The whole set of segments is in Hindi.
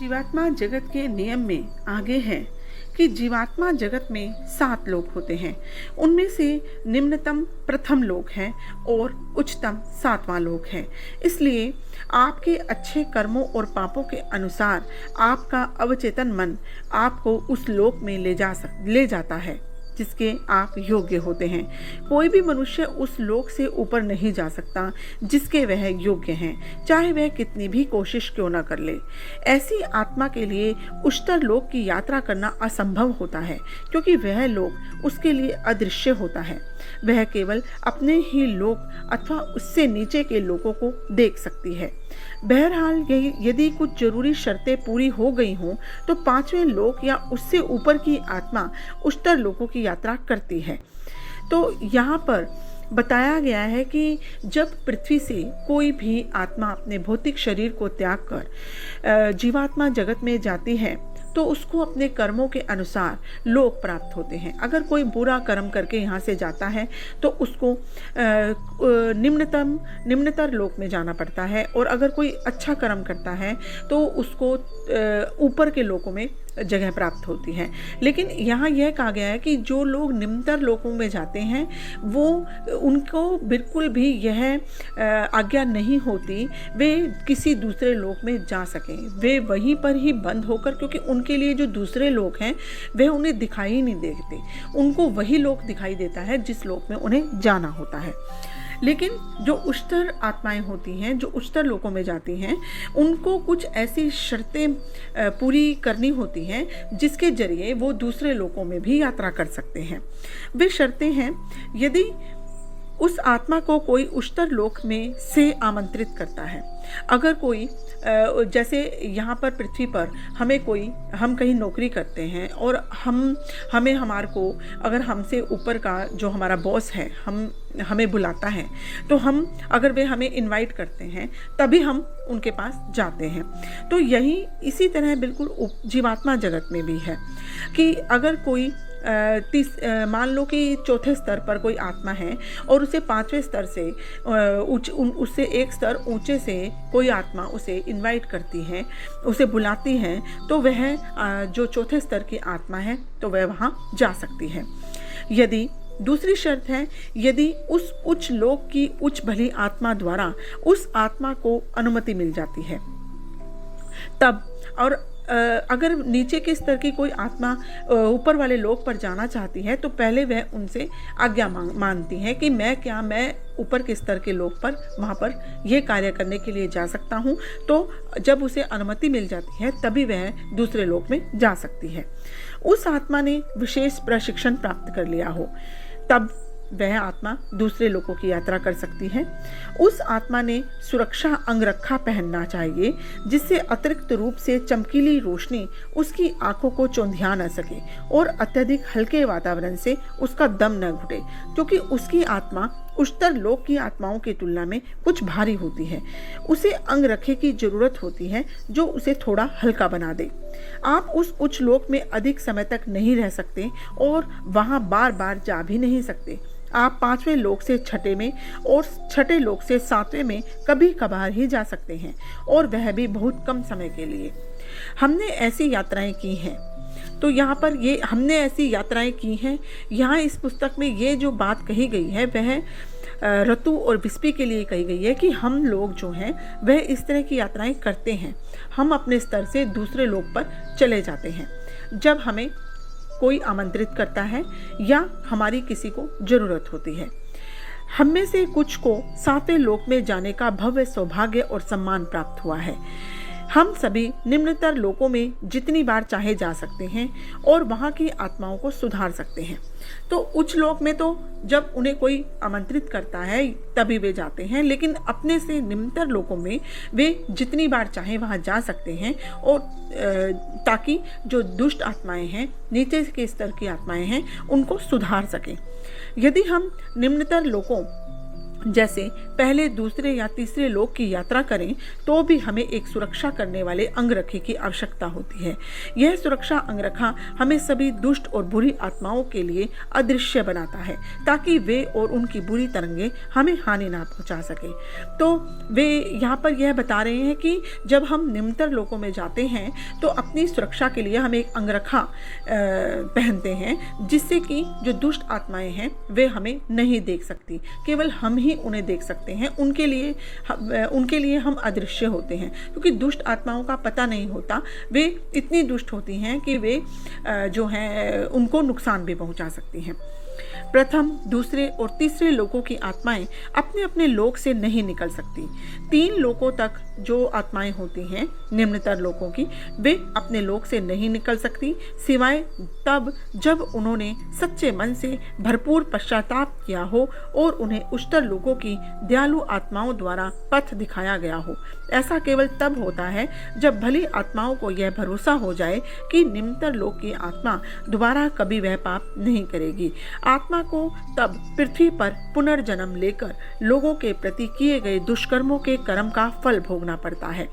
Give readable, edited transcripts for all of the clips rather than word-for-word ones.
जीवात्मा जगत के नियम में आगे है कि जीवात्मा जगत में 7 लोक होते हैं। उनमें से निम्नतम प्रथम लोक है और उच्चतम 7वां लोक है। इसलिए आपके अच्छे कर्मों और पापों के अनुसार आपका अवचेतन मन आपको उस लोक में ले जाता है जिसके आप योग्य होते हैं। कोई भी मनुष्य उस लोक से ऊपर नहीं जा सकता जिसके वह योग्य हैं, चाहे वह कितनी भी कोशिश क्यों न कर ले। ऐसी आत्मा के लिए उच्चतर लोक की यात्रा करना असंभव होता है, क्योंकि वह लोक उसके लिए अदृश्य होता है। वह केवल अपने ही लोक अथवा उससे नीचे के लोकों को देख सकती है। बहरहाल यदि कुछ जरूरी शर्तें पूरी हो गई हों तो 5वें लोक या उससे ऊपर की आत्मा उच्चतर लोकों की यात्रा करती है। तो यहाँ पर बताया गया है कि जब पृथ्वी से कोई भी आत्मा अपने भौतिक शरीर को त्याग कर जीवात्मा जगत में जाती है तो उसको अपने कर्मों के अनुसार लोक प्राप्त होते हैं। अगर कोई बुरा कर्म करके यहाँ से जाता है तो उसको निम्नतर लोक में जाना पड़ता है, और अगर कोई अच्छा कर्म करता है तो उसको ऊपर के लोकों में जगह प्राप्त होती है। लेकिन यहाँ यह कहा गया है कि जो लोग निम्नतर लोकों में जाते हैं वो उनको बिल्कुल भी यह आज्ञा नहीं होती वे किसी दूसरे लोक में जा सकें। वे वहीं पर ही बंद होकर, क्योंकि उनके लिए जो दूसरे लोक हैं वे उन्हें दिखाई नहीं देते, उनको वही लोक दिखाई देता है जिस लोक में उन्हें जाना होता है। लेकिन जो उच्चतर आत्माएं होती हैं, जो उच्चतर लोकों में जाती हैं, उनको कुछ ऐसी शर्तें पूरी करनी होती हैं जिसके जरिए वो दूसरे लोकों में भी यात्रा कर सकते हैं। वे शर्तें हैं, यदि उस आत्मा को कोई उच्चतर लोक में से आमंत्रित करता है। अगर कोई जैसे यहाँ पर पृथ्वी पर हम कहीं नौकरी करते हैं और हमारे को अगर हमसे ऊपर का जो हमारा बॉस है हमें बुलाता है तो अगर वे हमें इनवाइट करते हैं तभी हम उनके पास जाते हैं। तो यही इसी तरह बिल्कुल जीवात्मा जगत में भी है कि अगर कोई मान लो कि 4थे स्तर पर कोई आत्मा है और उसे 5वें स्तर से उससे एक स्तर ऊंचे से कोई आत्मा उसे इनवाइट करती है, उसे बुलाती है, तो वह जो 4थे स्तर की आत्मा है तो वह वहाँ जा सकती है। यदि दूसरी शर्त है, यदि उस उच्च लोक की उच्च भली आत्मा द्वारा उस आत्मा को अनुमति मिल जाती है तब, और अगर नीचे के स्तर की कोई आत्मा ऊपर वाले लोक पर जाना चाहती है तो पहले वह उनसे आज्ञा मांगती है कि मैं ऊपर के स्तर के लोक पर वहाँ पर यह कार्य करने के लिए जा सकता हूँ। तो जब उसे अनुमति मिल जाती है तभी वह दूसरे लोक में जा सकती है। उस आत्मा ने विशेष प्रशिक्षण प्राप्त कर लिया हो तब वह आत्मा दूसरे लोकों की यात्रा कर सकती है। उस आत्मा ने सुरक्षा अंगरखा पहनना चाहिए जिससे अतिरिक्त रूप से चमकीली रोशनी उसकी आंखों को चौंधिया न सके और अत्यधिक हल्के वातावरण से उसका दम न घुटे, क्योंकि उसकी आत्मा उच्चतर लोक की आत्माओं की तुलना में कुछ भारी होती है। उसे अंगरखे की जरूरत होती है जो उसे थोड़ा हल्का बना दे। आप उस उच्च लोक में अधिक समय तक नहीं रह सकते और वहां बार बार जा भी नहीं सकते। आप 5वें लोक से 6ठे में और 6ठे लोक से 7वें में कभी कभार ही जा सकते हैं, और वह भी बहुत कम समय के लिए। हमने ऐसी यात्राएं की हैं। तो यहाँ पर हमने ऐसी यात्राएं की हैं। यहाँ इस पुस्तक में ये जो बात कही गई है वह ऋतु और विस्पी के लिए कही गई है कि हम लोग जो हैं वह इस तरह की यात्राएं करते हैं। हम अपने स्तर से दूसरे लोक पर चले जाते हैं जब हमें कोई आमंत्रित करता है या हमारी किसी को जरूरत होती है। हम में से कुछ को 7वें लोक में जाने का भव्य सौभाग्य और सम्मान प्राप्त हुआ है। हम सभी निम्नतर लोकों में जितनी बार चाहे जा सकते हैं और वहाँ की आत्माओं को सुधार सकते हैं। तो उच्च लोक में तो जब उन्हें कोई आमंत्रित करता है तभी वे जाते हैं, लेकिन अपने से निम्नतर लोकों में वे जितनी बार चाहे वहाँ जा सकते हैं, और ताकि जो दुष्ट आत्माएं हैं, नीचे के स्तर की आत्माएं हैं, उनको सुधार सकें। यदि हम निम्नतर लोकों जैसे पहले, दूसरे या तीसरे लोक की यात्रा करें तो भी हमें एक सुरक्षा करने वाले अंगरखे की आवश्यकता होती है। यह सुरक्षा अंगरखा हमें सभी दुष्ट और बुरी आत्माओं के लिए अदृश्य बनाता है, ताकि वे और उनकी बुरी तरंगें हमें हानि ना पहुंचा सके। तो वे यहाँ पर यह बता रहे हैं कि जब हम निम्नतर लोकों में जाते हैं तो अपनी सुरक्षा के लिए हम एक अंगरखा पहनते हैं, जिससे कि जो दुष्ट आत्माएं हैं वे हमें नहीं देख सकती, केवल हम ही उन्हें देख सकते हैं। उनके लिए हम अदृश्य होते हैं, क्योंकि दुष्ट आत्माओं का पता नहीं होता, वे इतनी दुष्ट होती हैं कि वे जो हैं उनको नुकसान भी पहुंचा सकती हैं। प्रथम, दूसरे और तीसरे लोकों की आत्माएं अपने अपने लोक से नहीं निकल सकती। 3 लोकों तक जो आत्माएं होती हैं निम्नतर लोकों की, वे अपने लोक से नहीं निकल सकती, सिवाय तब जब उन्होंने सच्चे मन से भरपूर पश्चाताप किया हो और उन्हें उच्चतर लोकों की दयालु आत्माओं द्वारा पथ दिखाया गया हो। ऐसा केवल तब होता है जब भली आत्माओं को यह भरोसा हो जाए कि निम्नतर लोक की आत्मा दोबारा कभी वह पाप नहीं करेगी। आत्मा को तब पृथ्वी पर पुनर्जन्म लेकर लोगों के प्रति किए गए दुष्कर्मों के कर्म का फल भोगना पड़ता है।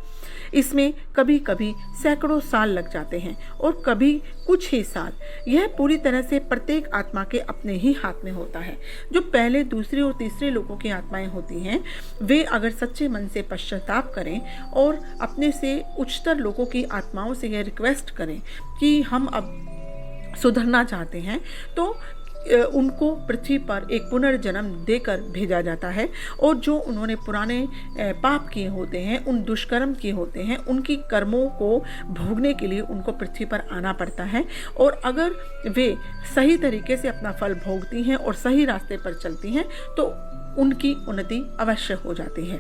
इसमें कभी कभी सैकड़ों साल लग जाते हैं और कभी कुछ ही साल। यह पूरी तरह से प्रत्येक आत्मा के अपने ही हाथ में होता है। जो पहले, दूसरे और तीसरे लोगों की आत्माएं होती हैं, वे अगर सच्चे मन से पश्चाताप करें और अपने से उच्चतर लोगों की आत्माओं से यह रिक्वेस्ट करें कि हम अब सुधरना चाहते हैं, तो उनको पृथ्वी पर एक पुनर्जन्म देकर भेजा जाता है और जो उन्होंने पुराने पाप किए होते हैं, उन दुष्कर्म किए होते हैं, उनकी कर्मों को भोगने के लिए उनको पृथ्वी पर आना पड़ता है। और अगर वे सही तरीके से अपना फल भोगती हैं और सही रास्ते पर चलती हैं तो उनकी उन्नति अवश्य हो जाती है।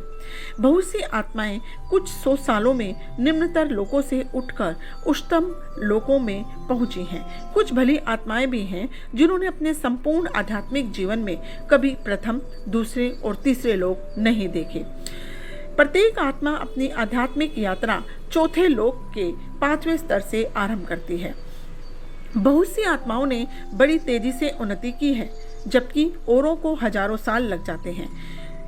बहुत सी आत्माएं कुछ 100 सालों में निम्नतर लोकों से उठकर उच्चतम लोकों में पहुंची हैं। कुछ भली आत्माएं भी हैं जिन्होंने अपने संपूर्ण आध्यात्मिक जीवन में कभी प्रथम, दूसरे और तीसरे लोक नहीं देखे। प्रत्येक आत्मा अपनी आध्यात्मिक यात्रा चौथे लोक के 5वें स्तर से आरंभ करती है। बहुत सी आत्माओं ने बड़ी तेजी से उन्नति की है, जबकि औरों को हजारों साल लग जाते हैं।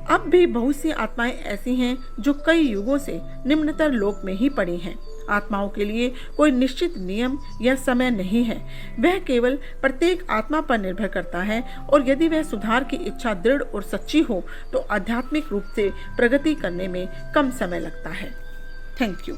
अब भी बहुत सी आत्माएं ऐसी हैं जो कई युगों से निम्नतर लोक में ही पड़ी हैं। आत्माओं के लिए कोई निश्चित नियम या समय नहीं है, वह केवल प्रत्येक आत्मा पर निर्भर करता है, और यदि वह सुधार की इच्छा दृढ़ और सच्ची हो तो आध्यात्मिक रूप से प्रगति करने में कम समय लगता है। Thank you.